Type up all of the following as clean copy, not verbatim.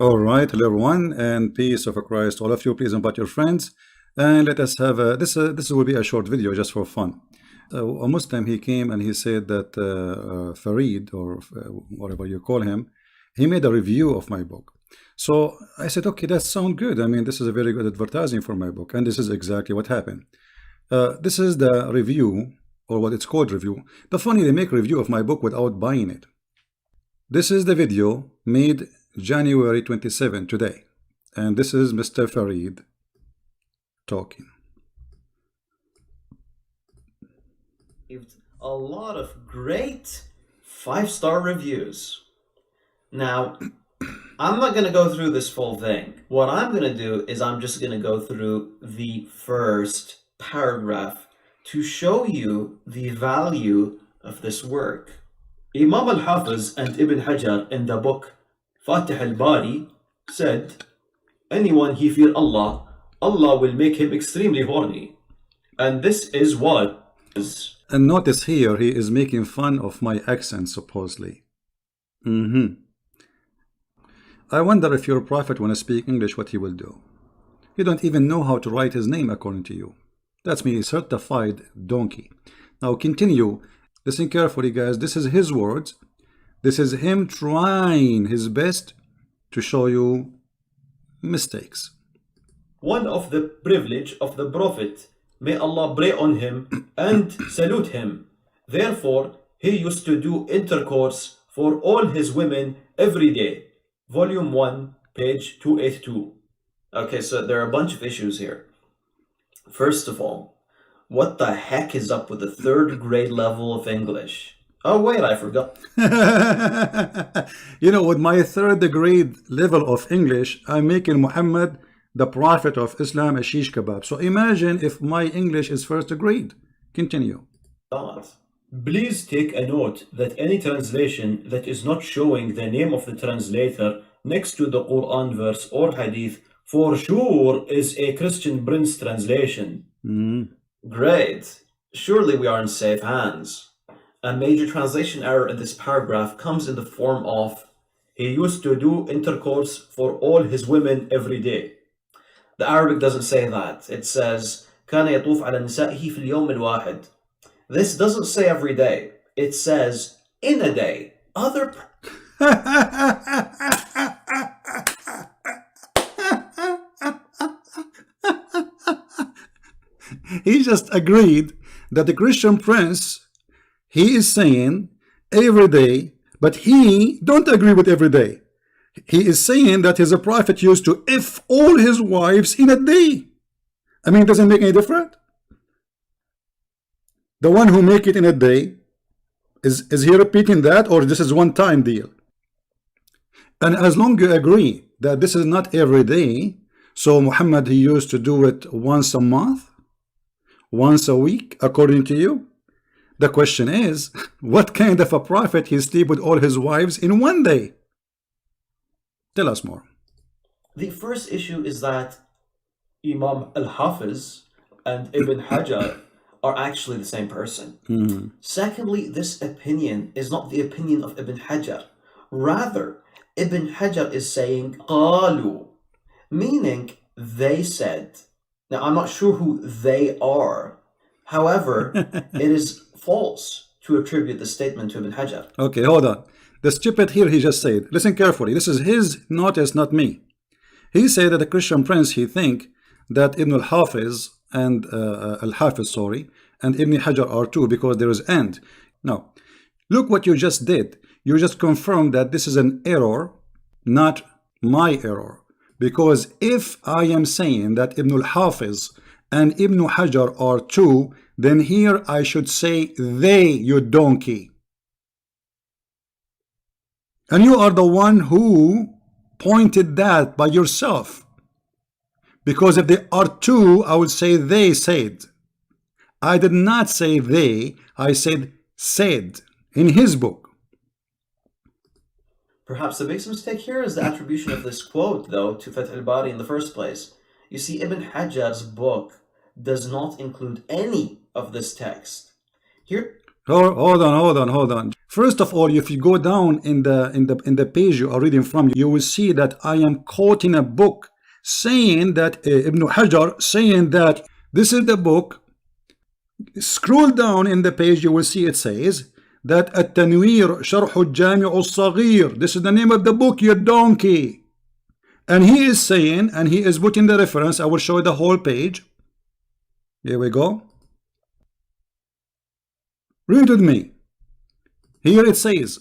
All right, hello everyone, and peace of Christ, all of you. Please invite your friends, and let us have this will be a short video just for fun. A Muslim, he came and he said that Farid, or whatever you call him, he made a review of my book. So I said, okay, that sounds good. I mean, this is a very good advertising for my book, and this is exactly what happened. This is the review, or what it's called review. The funny, they make a review of my book without buying it. This is the video made January 27 today, and this is Mr. Farid talking. A lot of great 5-star reviews. Now, I'm not going to go through this full thing. What I'm going to do is I'm just going to go through the first paragraph to show you the value of this work. Imam al-Hafiz and Ibn Hajar in the book Fatih al-Bari said, anyone he fear Allah, Allah will make him extremely horny. And this is what is. And notice here, he is making fun of my accent, supposedly. I wonder if your prophet, when I speak English, what he will do. You don't even know how to write his name according to you. That's me, certified donkey. Now continue. Listen carefully, guys. This is his words. This is him trying his best to show you mistakes. One of the privilege of the Prophet, may Allah pray on him and salute him. Therefore, he used to do intercourse for all his women every day. Volume 1, page 282. Okay, so there are a bunch of issues here. First of all, what the heck is up with the 3rd grade level of English? Oh wait, I forgot. You know, with my 3rd grade level of English, I'm making Muhammad, the prophet of Islam, a shish kebab. So imagine if my English is 1st grade. Continue. Please take a note that any translation that is not showing the name of the translator next to the Quran verse or hadith for sure is a Christian Prince translation. Great. Surely we are in safe hands. A major translation error in this paragraph comes in the form of, he used to do intercourse for all his women every day. The Arabic doesn't say that. It says, كان يطوف على نسائه في اليوم الواحد. This doesn't say every day. It says, in a day. Other... He just agreed that the Christian Prince, he is saying every day, but he don't agree with every day. He is saying that his prophet used to F all his wives in a day. I mean, it doesn't make any difference. The one who make it in a day, is he repeating that, or this is one-time deal? And as long as you agree that this is not every day, so Muhammad, he used to do it once a month, once a week, according to you. The question is, what kind of a prophet he sleep with all his wives in one day? Tell us more. The first issue is that Imam al-Hafiz and Ibn Hajar are actually the same person. Secondly, this opinion is not the opinion of Ibn Hajar. Rather, Ibn Hajar is saying قالوا, meaning they said. Now, I'm not sure who they are. However, it is false to attribute the statement to Ibn Hajar. Okay, hold on. The stupid here, he just said, listen carefully. This is his notice, not me. He said that the Christian Prince, he think that Ibn al-Hafiz and and Ibn Hajar are two because there is and. Now, look what you just did. You just confirmed that this is an error, not my error. Because if I am saying that Ibn al-Hafiz and Ibn Hajar are two, then here I should say they, you donkey. And you are the one who pointed that by yourself. Because if they are two, I would say they said. I did not say they, I said in his book. Perhaps the biggest mistake here is the attribution of this quote, though, to Fath al-Bari in the first place. You see, Ibn Hajar's book does not include any of this text. Here. Hold on. First of all, if you go down in the page you are reading from, you will see that I am quoting a book saying that Ibn Hajar saying that this is the book. Scroll down in the page, you will see it says that At-Tanwir Sharh al-Jami' al-Saghir. This is the name of the book, you donkey. And he is saying, and he is putting the reference. I will show you the whole page. Here we go. Read with me. Here it says,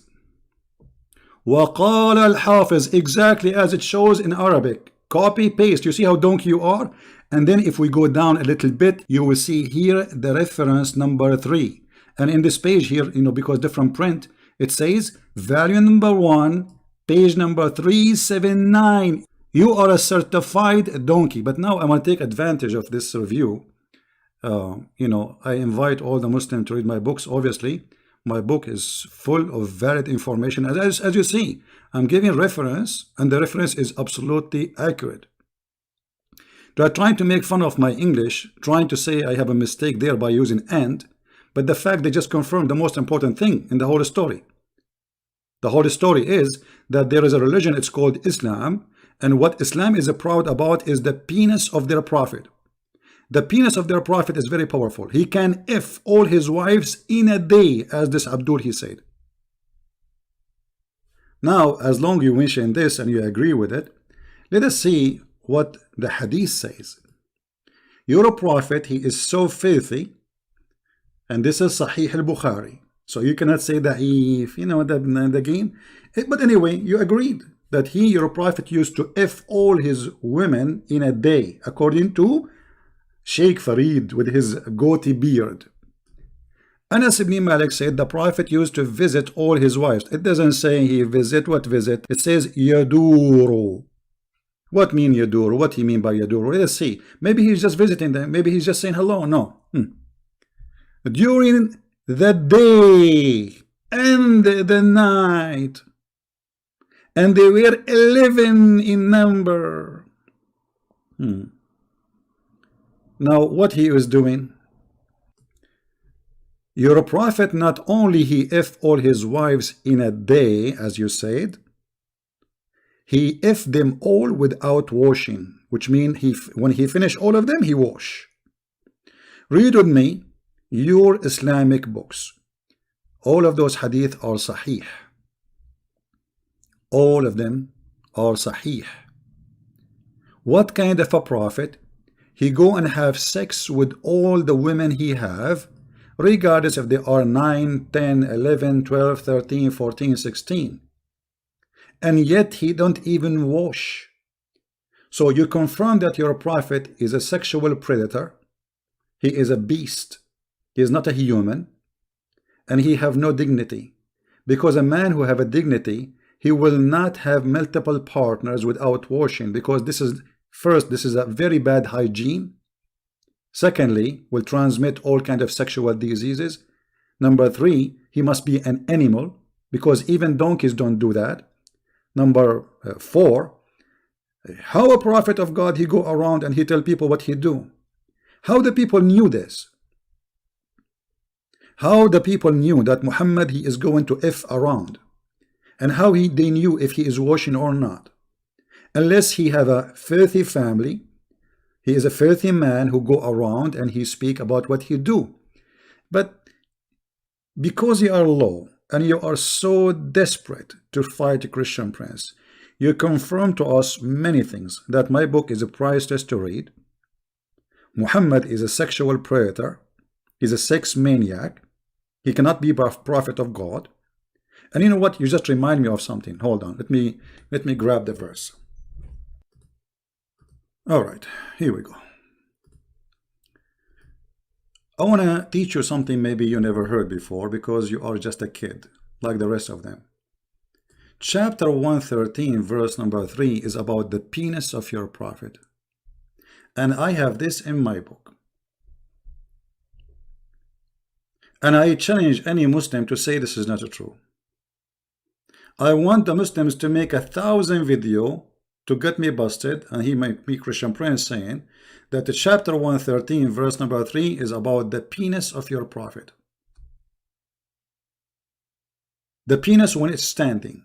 وَقَالَ الْحَافِظ, exactly as it shows in Arabic. Copy, paste. You see how donkey you are? And then if we go down a little bit, you will see here the reference number 3. And in this page here, because different print, it says value number 1, page number 379. You are a certified donkey. But now I want to take advantage of this review. I invite all the Muslims to read my books. Obviously, my book is full of valid information. As you see, I'm giving reference, and the reference is absolutely accurate. They are trying to make fun of my English, trying to say I have a mistake there by using and, but the fact they just confirmed the most important thing in the whole story. The whole story is that there is a religion, it's called Islam, and what Islam is proud about is the penis of their prophet. The penis of their prophet is very powerful. He can F all his wives in a day, as this Abdul he said. Now, as long you mention this and you agree with it, let us see what the hadith says. Your prophet, he is so filthy, and this is Sahih al-Bukhari. So you cannot say da'if, the game. But anyway, you agreed that your prophet used to F all his women in a day, according to Sheikh Farid with his goatee beard. Anas ibn Malik said the prophet used to visit all his wives. It doesn't say he visit. What visit? It says yaduru. What mean yaduru? What he mean by yaduru? Let's see. Maybe he's just visiting them. Maybe he's just saying hello. No. During the day and the night, and they were 11 in number. Now, what he is doing? Your prophet, not only he F all his wives in a day, as you said, he F them all without washing, which means when he finish all of them, he wash. Read with me your Islamic books. All of those hadith are sahih. All of them are sahih. What kind of a prophet? He go and have sex with all the women he have, regardless if they are 9, 10, 11, 12, 13, 14, 16. And yet he don't even wash. So you confirm that your prophet is a sexual predator. He is a beast. He is not a human. And he have no dignity. Because a man who have a dignity, he will not have multiple partners without washing, because this is a very bad hygiene. Secondly, will transmit all kind of sexual diseases. Number 3, he must be an animal, because even donkeys don't do that. Number 4, how a prophet of God he go around and he tell people what he do? How the people knew this? How the people knew that Muhammad he is going to F around? And how they knew if he is washing or not? Unless he have a filthy family, he is a filthy man who go around and he speak about what he do. But because you are low and you are so desperate to fight a Christian prince, you confirm to us many things, that my book is a priceless to read. Muhammad is a sexual predator. He's a sex maniac. He cannot be a prophet of God. And you know what? You just remind me of something. Hold on. Let me grab the verse. All right, here we go. I want to teach you something maybe you never heard before, because you are just a kid like the rest of them. Chapter 113 verse number 3 is about the penis of your prophet, and I have this in my book, and I challenge any Muslim to say this is not true. I want the Muslims to make 1,000 videos to get me busted, and he might be Christian Prince saying that the chapter 113 verse number 3 is about the penis of your prophet. the penis when it's standing.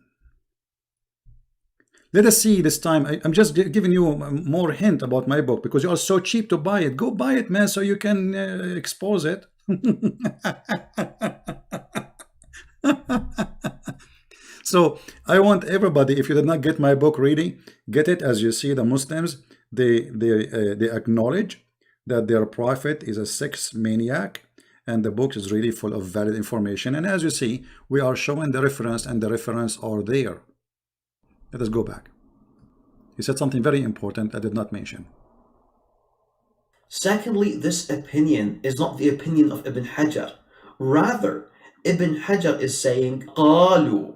Let us see this time. I'm just giving you more hint about my book because you are so cheap to buy it. Go buy it, man, so you can expose it. So I want everybody, if you did not get my book ready, get it. As you see, the Muslims, they acknowledge that their prophet is a sex maniac, and the book is really full of valid information. And as you see, we are showing the reference, and the reference are there. Let us go back. He said something very important I did not mention. Secondly, this opinion is not the opinion of Ibn Hajar. Rather, Ibn Hajar is saying قالوا,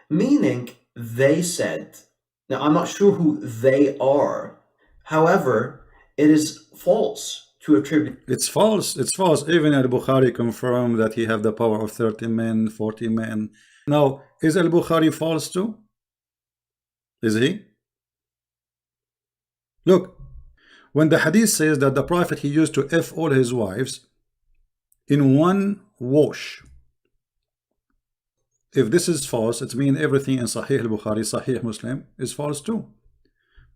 meaning they said. Now, I'm not sure who they are. However, it is false to attribute. It's false. It's false. Even Al-Bukhari confirmed that he have the power of 30 men, 40 men. Now, is Al-Bukhari false too? Is he? Look, when the hadith says that the prophet, he used to F all his wives in one wash. If this is false, it means everything in Sahih al-Bukhari, Sahih Muslim is false too.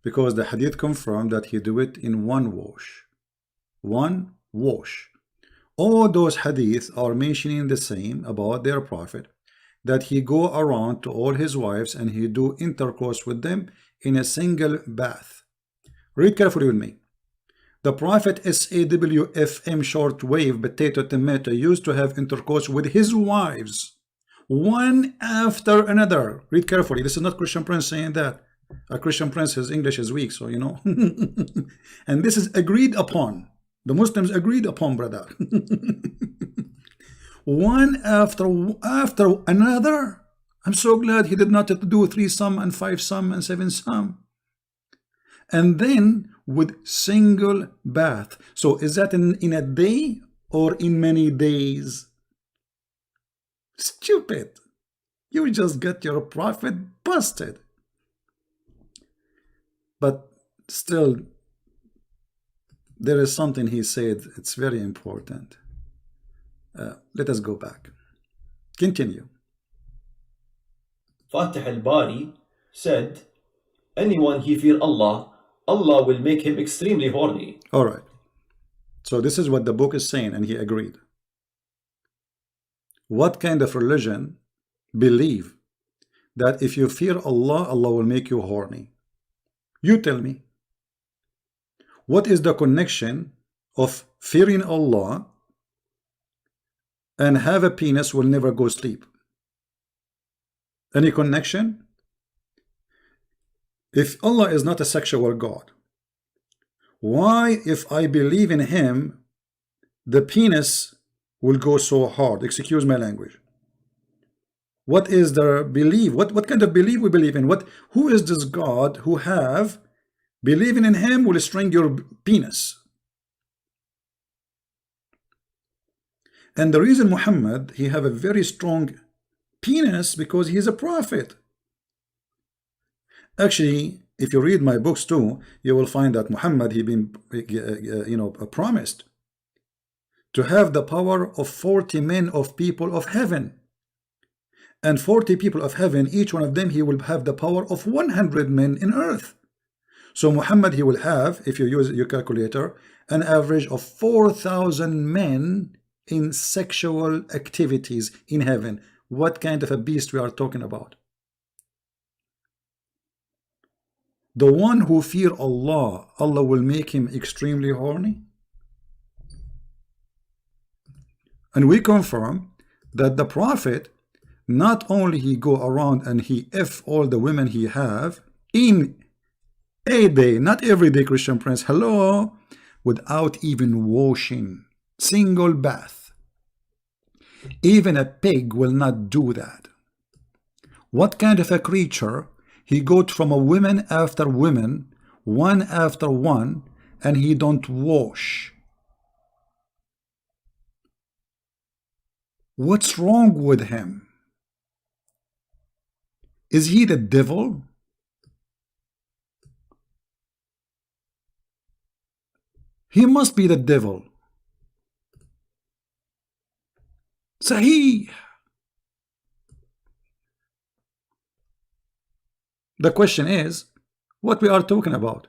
Because the hadith confirmed that he do it in one wash. One wash. All those hadiths are mentioning the same about their prophet, that he go around to all his wives and he do intercourse with them in a single bath. Read carefully with me. The prophet SAWFM shortwave potato tomato used to have intercourse with his wives, one after another. Read carefully. This is not Christian Prince saying that. A Christian Prince, his English is weak, so you know. And this is agreed upon. The Muslims agreed upon, brother. One after another. I'm so glad he did not have to do 3 some and 5 some and 7 some. And then with single bath. So is that in a day or in many days? Stupid. You just got your prophet busted. But still, there is something he said. It's very important. Let us go back. Continue. Fatih al-Bari said, anyone he fear Allah, Allah will make him extremely horny. All right. So this is what the book is saying, and he agreed. What kind of religion believe that if you fear Allah, Allah will make you horny? You tell me. What is the connection of fearing Allah and have a penis will never go sleep? Any connection? If Allah is not a sexual God, why, if I believe in him, the penis will go so hard? Excuse my language. What is the belief? What kind of belief we believe in? Who is this God who have believing in him will string your penis? And the reason Muhammad, he have a very strong penis because he is a prophet. Actually, if you read my books too, you will find that Muhammad, he been promised to have the power of 40 men of people of heaven. And 40 people of heaven, each one of them, he will have the power of 100 men in earth. So Muhammad, he will have, if you use your calculator, an average of 4,000 men in sexual activities in heaven. What kind of a beast we are talking about? The one who fear Allah, Allah will make him extremely horny. And we confirm that the prophet, not only he go around and he F all the women he have in a day, not every day, Christian Prince, hello, without even washing, single bath. Even a pig will not do that. What kind of a creature? He goes from a woman after woman, one after one, and he don't wash. What's wrong with him? Is he the devil? He must be the devil. Sahih. The question is, what we are talking about?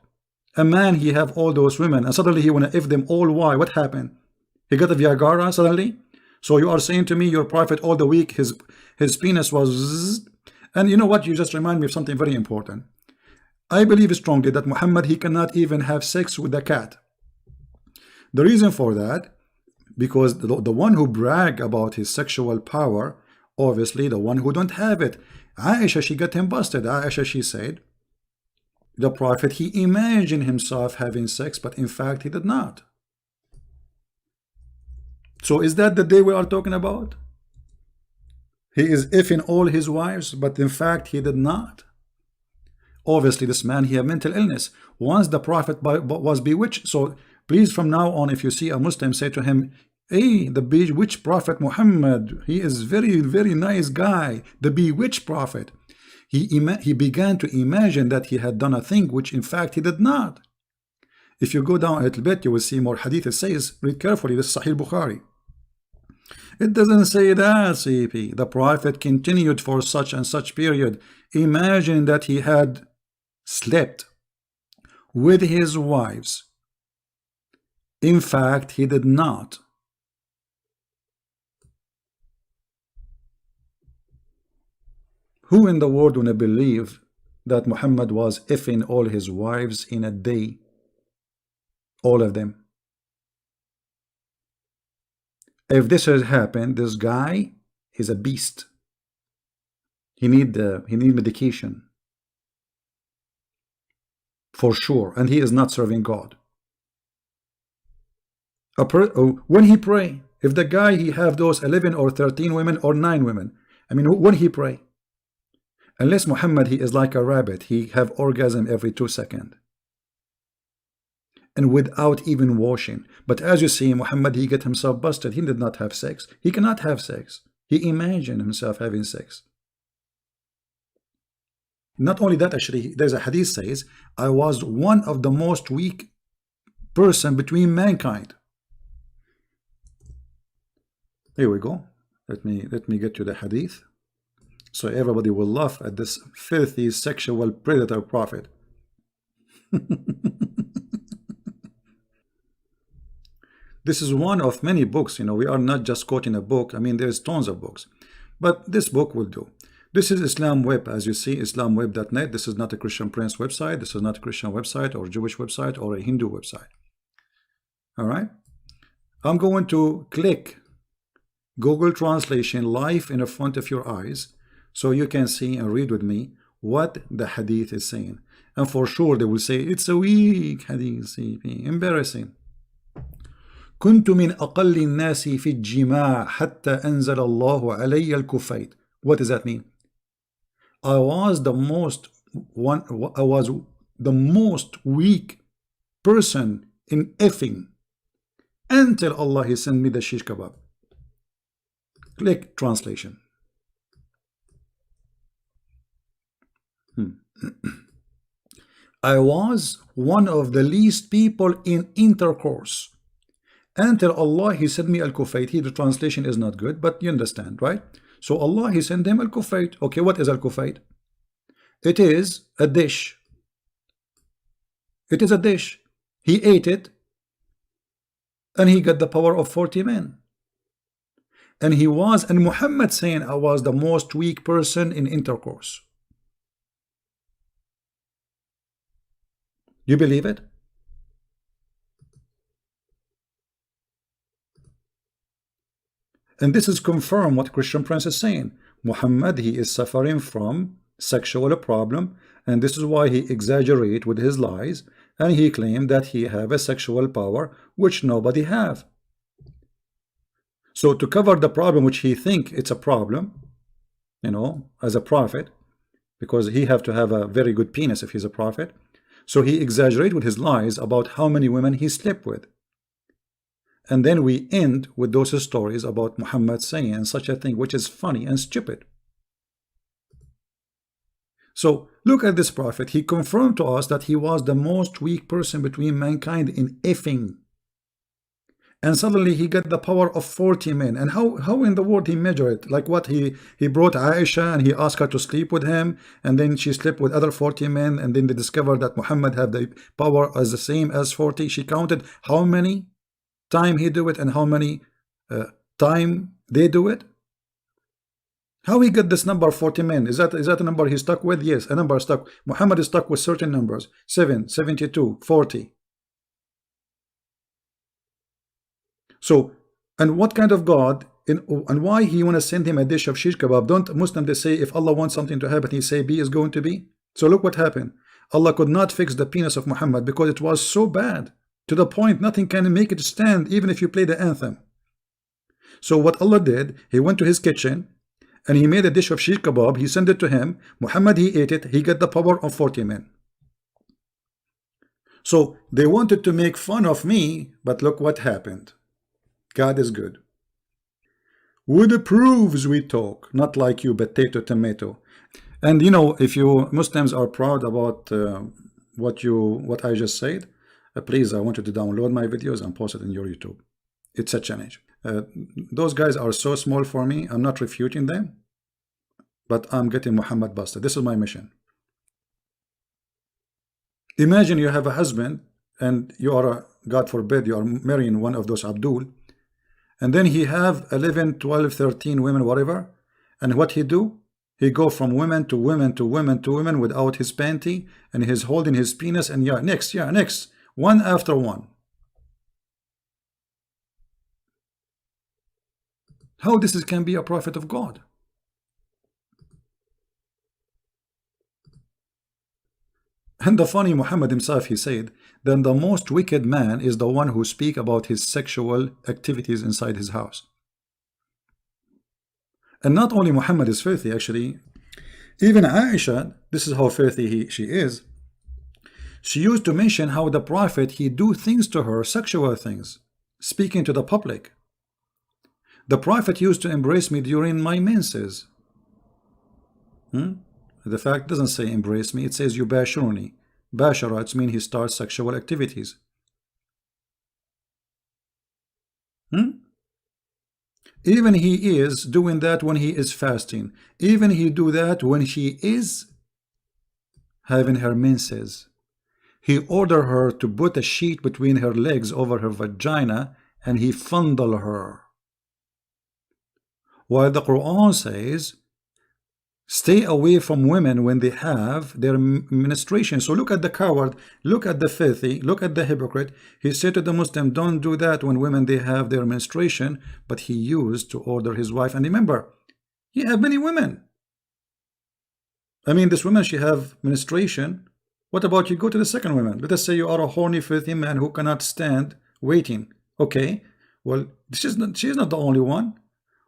A man, he have all those women, and suddenly he wanna if them all. Why? What happened? He got a Viagra suddenly? So you are saying to me your prophet all the week, his penis was zzz. And you know what? You just remind me of something very important. I believe strongly that Muhammad, he cannot even have sex with a cat. The reason for that, because the one who brag about his sexual power, obviously the one who don't have it. Aisha, she got him busted. Aisha, she said, the prophet, he imagined himself having sex, but in fact he did not. So is that the day we are talking about? He is effing all his wives, but in fact he did not. Obviously this man, he had mental illness. Once the prophet was bewitched. So please, from now on, if you see a Muslim, say to him, hey, the bewitched prophet Muhammad, he is very nice guy. The bewitched prophet. He began to imagine that he had done a thing which in fact he did not. If you go down a little bit, you will see more hadith. It says, read carefully, this is Sahih Bukhari. It doesn't say that, CP. The prophet continued for such and such period. Imagine that he had slept with his wives. In fact, he did not. Who in the world would believe that Muhammad was effing all his wives in a day? All of them. If this has happened, this guy is a beast. He need medication. For sure. And he is not serving God. When he pray, if the guy, he have those 11 or 13 women or 9 women, I mean, when he pray, unless Muhammad, he is like a rabbit, he have orgasm every 2 seconds. And without even washing. But as you see, Muhammad, he get himself busted. He did not have sex. He cannot have sex. He imagined himself having sex. Not only that, actually, there's a hadith says, I was one of the most weak person between mankind. Here we go. Let me get you the hadith, so everybody will laugh at this filthy sexual predator prophet. This is one of many books. You know, we are not just quoting a book. I mean, there's tons of books, but this book will do. This is Islam Web, as you see, islamweb.net. This is not a Christian Prince website. This is not a Christian website or Jewish website or a Hindu website. All right. I'm going to click Google Translation live in front of your eyes so you can see and read with me what the hadith is saying. And for sure they will say it's a weak hadith, embarrassing. كنت من أقل الناس في الجماع حتى أنزل الله علي الكفيت. What does that mean? I was the most weak person in effing until Allah, he sent me the shish kebab. Click translation. I was one of the least people in intercourse until Allah, he sent me al-kufayt. The translation is not good, but you understand, right? So Allah, he sent him al-kufayt. Okay, what is al-kufayt? It is a dish. It is a dish. He ate it and he got the power of 40 men. And Muhammad saying, I was the most weak person in intercourse. You believe it? And this is confirmed what Christian Prince is saying. Muhammad, he is suffering from sexual problem, and this is why he exaggerate with his lies, and he claimed that he have a sexual power which nobody have. So to cover the problem which he think it's a problem, you know, as a prophet, because he have to have a very good penis if he's a prophet, so he exaggerate with his lies about how many women he slept with. And then we end with those stories about Muhammad saying such a thing, which is funny and stupid. So look at this prophet. He confirmed to us that he was the most weak person between mankind in effing. and suddenly he got the power of 40 men. And how in the world he measured it? Like what, he brought Aisha and he asked her to sleep with him, and then she slept with other 40 men, and then they discovered that Muhammad had the power as the same as 40. She counted how many time he do it and how many time they do it. How he got this number 40 men? Is that a number he stuck with? Yes, a number stuck. Muhammad is stuck with certain numbers: 7, 72, 40. So, and what kind of God, and why he want to send him a dish of shish kebab? Don't Muslims, they say if Allah wants something to happen, he say B is going to be? So look what happened. Allah could not fix the penis of Muhammad because it was so bad, to the point nothing can make it stand, even if you play the anthem. So what Allah did, he went to his kitchen and he made a dish of shish kebab. He sent it to him. Muhammad, he ate it. He got the power of 40 men. So they wanted to make fun of me, but look what happened. God is good. With proofs we talk, not like you potato tomato. And you know, if you Muslims are proud about what I just said, please, I want you to download my videos and post it in your YouTube. It's a challenge. Those guys are so small for me. I'm not refuting them, but I'm getting Muhammad busted. This is my mission. Imagine you have a husband and you are, God forbid, you are marrying one of those Abdul, and then he have 11, 12, 13 women, whatever. And what he do? He go from women to women to women to women without his panty, and he's holding his penis, and yeah, next, one after one. How this can be a prophet of God? And the funny, Muhammad himself, he said, then the most wicked man is the one who speak about his sexual activities inside his house. And not only Muhammad is filthy, actually, even Aisha, this is how filthy she is. She used to mention how the prophet, he do things to her, sexual things, speaking to the public. The prophet used to embrace me during my menses. The fact doesn't say embrace me, it says yubashiruni. Bashara, it means he starts sexual activities. Even he is doing that when he is fasting. Even he do that when she is having her menses. He ordered her to put a sheet between her legs over her vagina, and he fondle her. While the Quran says, stay away from women when they have their menstruation. So look at the coward, look at the filthy, look at the hypocrite. He said to the Muslim, don't do that when women they have their menstruation, but he used to order his wife. And remember, he had many women. I mean, this woman, she have menstruation. What about you go to the second woman? Let us say you are a horny, filthy man who cannot stand waiting. Okay, well, she's not the only one.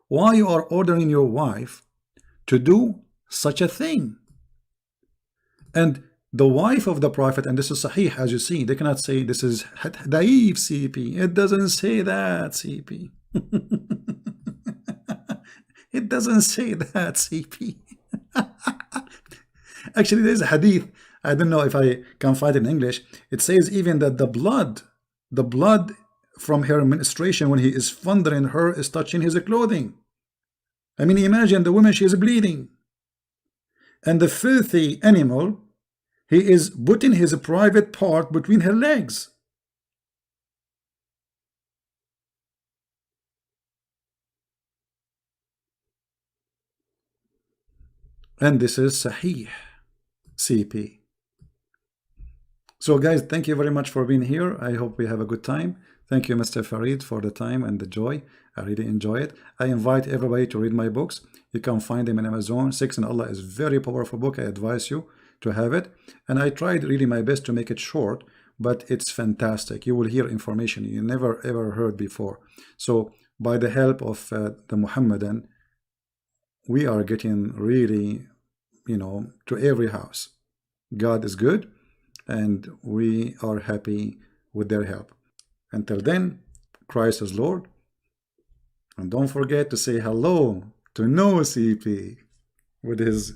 Why you are ordering your wife to do such a thing? And the wife of the prophet, and this is sahih, as you see, they cannot say this is daif, CP. It doesn't say that, CP. It doesn't say that, CP. Actually, there's a hadith, I don't know if I can find it in English. It says even that the blood from her menstruation when he is fondling her is touching his clothing. I mean, imagine the woman, she is bleeding. And the filthy animal, he is putting his private part between her legs. And this is Sahih, CP. So guys, thank you very much for being here. I hope we have a good time. Thank you, Mr. Farid, for the time and the joy. I really enjoy it. I invite everybody to read my books. You can find them in Amazon. Six in Allah is a very powerful book. I advise you to have it. And I tried really my best to make it short, but it's fantastic. You will hear information you never ever heard before. So by the help of the Muhammadan, we are getting really, to every house. God is good, and we are happy with their help. Until then, Christ is Lord. And don't forget to say hello to no CP with his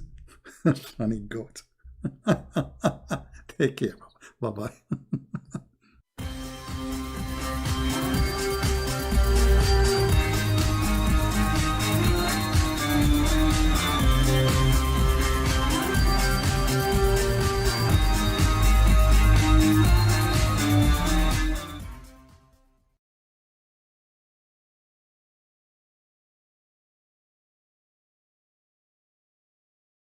funny goat. Take care. Bye-bye.